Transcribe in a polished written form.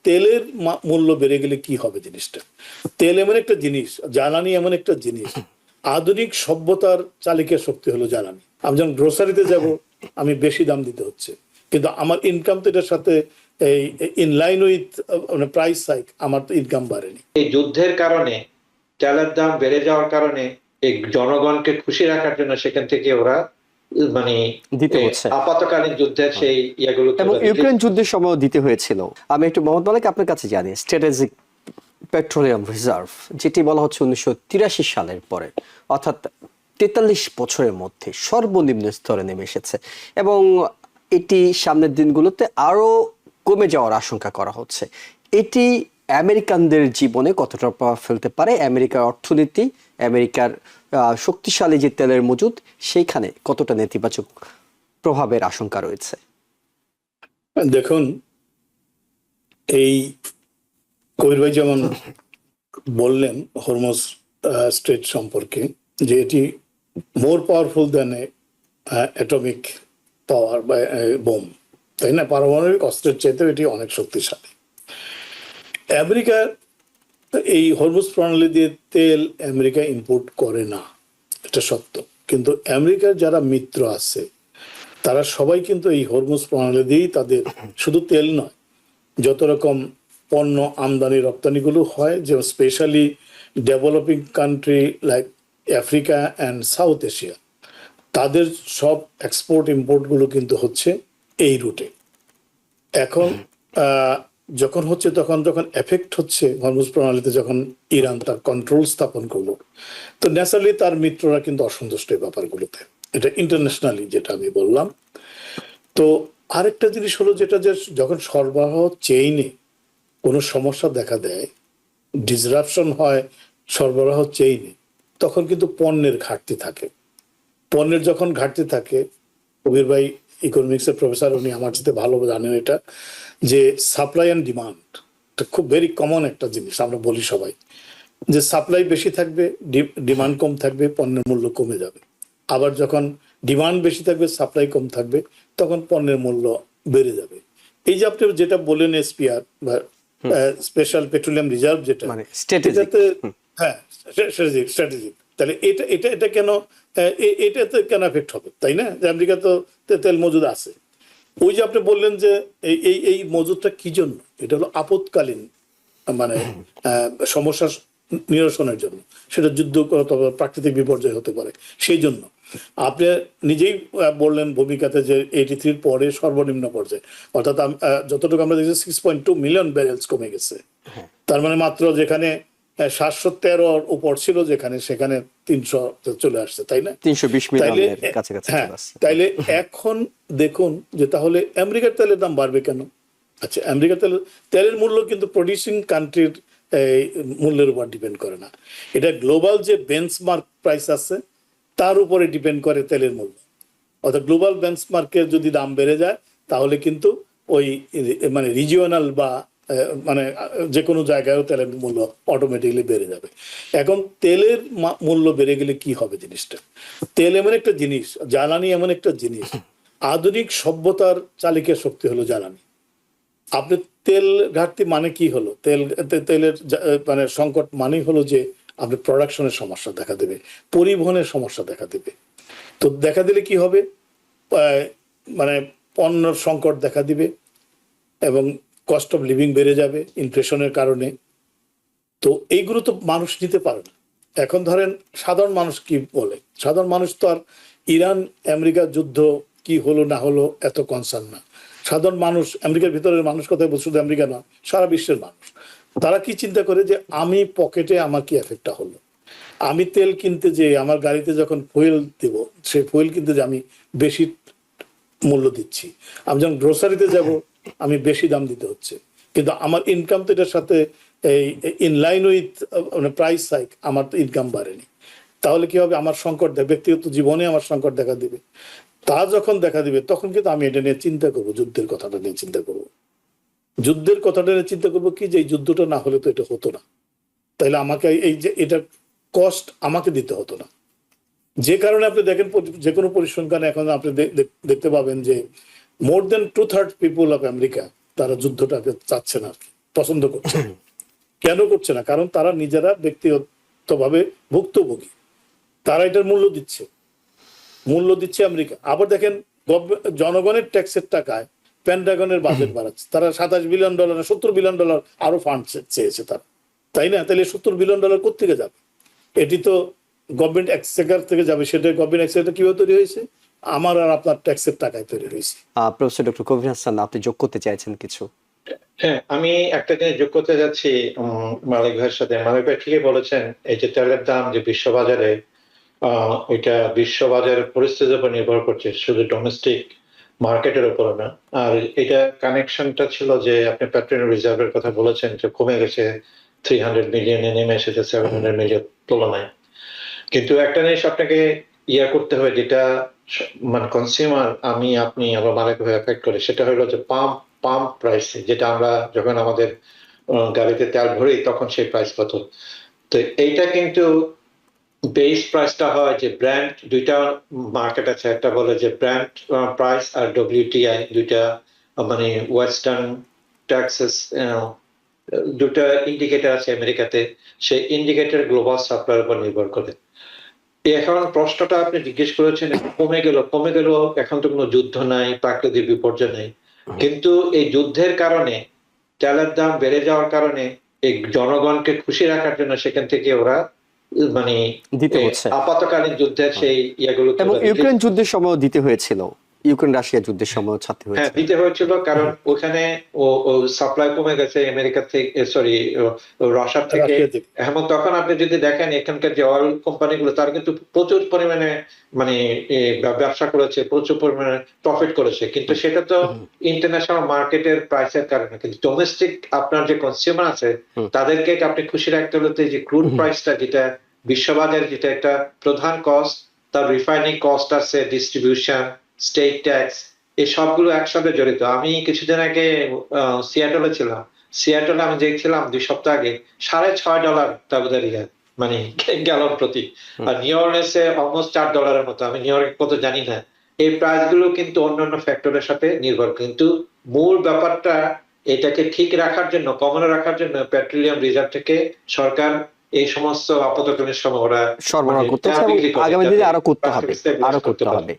তেলের মূল্য বেড়ে গেলে কি হবে জিনিসটা? তেল এমন একটা জিনিস, জ্বালানি এমন একটা জিনিস, আধুনিক সভ্যতার চালিকা শক্তি হলো জ্বালানি। আমি যখন গ্রোসারিতে যাব, আমি বেশি দাম দিতে হচ্ছে, কিন্তু আমার ইনকাম তো এটার সাথে এই in line with price hike, আমার তো ইনকাম বাড়েনি। এই যুদ্ধের কারণে তেলের দাম বেড়ে যাওয়ার কারণে এই জনগণকে খুশি রাখার জন্য সেখান থেকে ওরা মানে দিতে হচ্ছে আপাতকালীন যুদ্ধের সেই ইয়েগুলো, এবং ইউক্রেন যুদ্ধের সময় দিতে হয়েছিল। আমি একটু মোহাম্মদ মালিক আপনার কাছে জানি, স্ট্র্যাটেজিক পেট্রোলিয়াম রিজার্ভ যেটি বলা হচ্ছে 1983 সালের পরে, অর্থাৎ 43 বছরের মধ্যে সর্বনিম্ন স্তরে নেমে এসেছে এবং এটি সামনের দিনগুলোতে আরো কমে যাওয়ার আশঙ্কা করা হচ্ছে। এটি আমেরিকানদের জীবনে কতটা প্রভাব ফেলতে পারে? আমেরিকার অর্থনীতি, আমেরিকার শক্তিশালী যে তেলের মজুদ, সেইখানে কতটা নেতিবাচক প্রভাবের আশঙ্কা রয়েছে? দেখুন, এই কবির ভাই যেমন বললেন হরমুজ স্ট্রেট সম্পর্কে, যে এটি মোর পাওয়ারফুল দেন অ্যাটমিক পাওয়ার বা বোম, তাই না? পারমাণবিক অস্ত্রের চাইতেও এটি অনেক শক্তিশালী। আমেরিকা এই হরমুজ প্রণালী দিয়ে তেল আমেরিকা ইম্পোর্ট করে না, এটা সত্য, কিন্তু আমেরিকার যারা মিত্র আছে তারা সবাই কিন্তু এই হরমুজ প্রণালী দিয়েই তাদের শুধু তেল নয়, যত রকম পণ্য আমদানি রপ্তানিগুলো হয়, যে specially developing country like Africa and south Asia, তাদের সব এক্সপোর্ট ইম্পোর্টগুলো কিন্তু হচ্ছে এই রুটে। এখন যখন হচ্ছে, তখন যখন এফেক্ট হচ্ছে হরমুজ প্রণালীতে, যখন ইরান তার কন্ট্রোল স্থাপন করলো, তো ন্যাচারালি তার মিত্ররা কিন্তু অসন্তুষ্ট এই ব্যাপারগুলোতে। এটা ইন্টারন্যাশনালি যেটা আমি বললাম। তো আরেকটা জিনিস হলো যেটা, যে যখন সরবরাহ চেইনে কোনো সমস্যা দেখা দেয়, ডিসরাপশন হয় সরবরাহ চেইনে, তখন কিন্তু পণ্যের ঘাটতি থাকে। পণ্যের যখন ঘাটতি থাকে, কবির ভাই ইকোনমিক্সের প্রফেসর, উনি আমার সাথে ভালো জানেন এটা, যে সাপ্লাই অ্যান্ড ডিমান্ড, এটা খুব ভেরি কমন একটা জিনিস। আমরা বলি সবাই যে সাপ্লাই বেশি থাকবে, ডিমান্ড কম থাকবে, পণ্যের মূল্য কমে যাবে। আবার যখন ডিমান্ড বেশি থাকবে, সাপ্লাই কম থাকবে, তখন পণ্যের মূল্য বেড়ে যাবে। এই যে আপনি যেটা বললেন এসপিআর বা স্পেশাল পেট্রোলিয়াম রিজার্ভ, যেটা এটাতে, হ্যাঁ স্ট্র্যাটেজিক, তাহলে এটা এটা এটা কেন এটাতে কেন এফেক্ট হবে, তাই না? যে আমেরিকা তো তেল মজুদ আছে। ওই যে আপনি বললেন যে এই এই মজুদটা কি জন্য, এটা হলো আপৎকালীন মানে সমস্যা নিরসনের জন্য, সেটা যুদ্ধ অথবা প্রাকৃতিক বিপর্যয় হতে পারে, সেই জন্য। আপনি নিজেই বললেন ভূমিকাতে যে 83 পরে সর্বনিম্ন পর্যায়ে, অর্থাৎ যতটুকু আমরা দেখছি 6.2 মিলিয়ন ব্যারেলস কমে গেছে। তার মানে মাত্র যেখানে 713 উপর ছিল, যেখানে সেখানে 300 চলে আসছে, তাই না? 320 মিলিয়নের কাছাকাছি। হ্যাঁ, তাইলে এখন দেখুন যে তাহলে আমেরিকার তেলের দাম বাড়বে কেন? আচ্ছা, আমেরিকার তেলের মূল্য কিন্তু প্রডিউসিং কান্ট্রির মূল্যের উপর ডিপেন্ড করে না, এটা গ্লোবাল যে বেঞ্চমার্ক প্রাইস আছে তার উপরে ডিপেন্ড করে তেলের মূল্য। অর্থাৎ গ্লোবাল বেঞ্চমার্কের যদি দাম বেড়ে যায়, তাহলে কিন্তু ওই মানে রিজিওনাল বা মানে যে কোনো জায়গায়ও তেলের মূল্য অটোমেটিকলি বেড়ে যাবে। এখন তেলের মূল্য বেড়ে গেলে কি হবে জিনিসটা? তেল এমন একটা জিনিস, জ্বালানি এমন একটা জিনিস, আধুনিক সভ্যতার চালিকা শক্তি হলো জ্বালানি। আপনি তেল ঘাটতি মানে কি হলো? তেলের মানে সংকট মানেই হলো যে আপনি প্রোডাকশনের সমস্যা দেখা দেবে, পরিবহনের সমস্যা দেখা দেবে। তো দেখা দিলে কি হবে? মানে পণ্যর সংকট দেখা দিবে এবং কস্ট অফ লিভিং বেড়ে যাবে ইনফ্লেশনের কারণে। তো এইগুলো তো মানুষ নিতে পারে না। এখন ধরেন সাধারণ মানুষ কি বলে? সাধারণ মানুষ তো আর ইরান আমেরিকা যুদ্ধ কি হলো না হলো এত কনসার্ন না। সাধারণ মানুষ, আমেরিকার ভিতরের মানুষ, কথা বলছে শুধু আমেরিকা না, সারা বিশ্বের মানুষ, তারা কি চিন্তা করে যে আমি পকেটে আমার কি এফেক্টটা হলো, আমি তেল কিনতে যে আমার গাড়িতে যখন ফুয়েল দেব, সেই ফুয়েল কিনতে যে আমি বেশি মূল্য দিচ্ছি, আমি যখন গ্রোসারিতে যাব আমি বেশি দাম দিতে হচ্ছে, কিন্তু আমার ইনকাম তো এটার সাথে এই in line with price hike, আমার তো ইনকাম বাড়েনি। তাহলে কি হবে? আমার সংকট, ব্যক্তিগত জীবনে আমার সংকট দেখা দিবে। তা যখন দেখা দিবে, তখন কিন্তু আমি এটা নিয়ে চিন্তা করবো, যুদ্ধের কথাটা নিয়ে চিন্তা করবো। যুদ্ধের কথাটা নিয়ে চিন্তা করবো কি, যে এই যুদ্ধটা না হলে তো এটা হতো না, তাইলে আমাকে এই যে এটা কস্ট আমাকে দিতে হতো না। যে কারণে আপনি দেখেন যে কোনো পরিসংখ্যানে এখন আপনি দেখতে পাবেন যে মোর দেন 2/3 পিপুল অফ আমেরিকা তারা যুদ্ধটাকে চাচ্ছে না, পছন্দ করছে না। কেন করছে না? কারণ তারা নিজেরা ব্যক্তিগতভাবে ভুক্তভোগী, তারা এটার মূল্য দিচ্ছে আমেরিকা। আবার দেখেন জনগণের ট্যাক্সের টাকায় পেন্টাগনের বাজেট বাড়াচ্ছে, তারা $27 বিলিয়ন $70 বিলিয়ন আরো ফান্ড চেয়েছে তারা, তাই না? তাহলে $70 বিলিয়ন কোত্থেকে যাবে? এটি তো গভর্নমেন্ট এক্সচেকার থেকে যাবে। সেটা গভর্নমেন্ট এক্সচেকার কিভাবে তৈরি হয়েছে? আমার আর আপনার ট্যাক্সের টাকায় তৈরি হয়েছে। প্রফেসর ডক্টর কবির হাসান, আপনি যোগ করতে চাইছেন কিছু? হ্যাঁ, আমি একটা জিনিস যোগ করতে যাচ্ছি মালিক ভাইয়ের সাথে। মালিক ভাই ঠিকই বলেছেন, এই যে তেলের দাম যে বিশ্ববাজারে, ওইটা বিশ্ববাজারের পরিস্থিতির উপর নির্ভর করছে, শুধু ডোমেস্টিক মার্কেটের উপর না। আর এটা কানেকশনটা ছিল যে আপনি পেট্রোলিয়াম রিজার্ভের কথা বলেছেন যে কমে গেছে 300 মিলিয়নে, নেমে এসেছে 700 মিলিয়ন তুলনায়। কিন্তু একটা জিনিস আপনাকে করতে হবে, যেটা মানে কনজিউমার, আমি আপনি আবার মালিক ভাই এফেক্ট করে, সেটা হলো যে পাম্প প্রাইস, যেটা আমরা যখন আমাদের গাড়িতে তেল ভরি তখন সেই প্রাইস কত। তো এইটা কিন্তু বেস প্রাইসটা হয় যে ব্র্যান্ড, দুইটা মার্কেট আছে, একটা বলে যে ব্র্যান্ড প্রাইস আর WTI, দুইটা মানে ওয়েস্টার্ন ট্যাক্সেস, দুটা ইন্ডিকেটর আছে আমেরিকাতে। সেই ইন্ডিকেটর গ্লোবাল সাপ্লাইয়ের উপর নির্ভর করে। এখন প্রশ্নটা আপনি জিজ্ঞেস করেছেন কমে গেল, এখন তো কোনো যুদ্ধ নাই, প্রাকৃতিক বিপর্যয় নেই, কিন্তু এই যুদ্ধের কারণে তেলের দাম বেড়ে যাওয়ার কারণে এই জনগণকে খুশি রাখার জন্য সেখান থেকে ওরা মানে দিতে হচ্ছে। আপাতকালীন যুদ্ধের সেই ইয়েগুলো, এবং ইউক্রেন যুদ্ধের সময় দিতে হয়েছিল, ইউক্রেন রাশিয়া যুদ্ধের সময় ছাড়তে হ্যাঁ হয়েছে। দিতে হয়েছিল, কারণ ওখানে ও সাপ্লাই কমে গেছে আমেরিকা থেকে, সরি রাশিয়া থেকে। রাশিয়া থেকে। এবং তখন আপনি যদি দেখেন এখানকার যে অয়েল কোম্পানিগুলো, তারা কিন্তু প্রচুর পরিমাণে মানে ব্যবসা করেছে, প্রচুর পরিমাণে প্রফিট করেছে, কিন্তু সেটা তো ইন্টারন্যাশনাল মার্কেটের প্রাইসের কারণে। কিন্তু ডোমেস্টিক আপনার যে কনজিউমার আছে, তাদেরকে আপনি খুশি রাখতে হলে যে ক্রুড প্রাইসটা, যেটা বিশ্ববাজারে যেটা একটা প্রধান কস্ট, তার রিফাইনিং কস্ট আছে, ডিস্ট্রিবিউশন, স্টেট ট্যাক্স, এই সবগুলো একসাথে জড়িত। আমি কিছুদিন আগে সিয়াটলে ছিলাম। সিয়াটলে আমি দেখছিলাম 2 সপ্তাহ আগে $6.5 তাবুদারিয়া, মানে গ্যালন প্রতি। আর নিউ অর্লিন্সে অলমোস্ট $4 মতো। আমি নিউ ইয়র্কে কত জানি না। এই প্রাইস গুলো কিন্তু অন্যান্য ফ্যাক্টরের সাথে নির্ভর, কিন্তু মূল ব্যাপারটা এটাকে ঠিক রাখার জন্য, কমনে রাখার জন্য পেট্রোলিয়াম রিজার্ভ থেকে সরকার এই সমস্ত আপাতকালীন সময় ওরা সরবরাহ করতে হচ্ছে এবং আগামী দিনে আরো করতে হবে।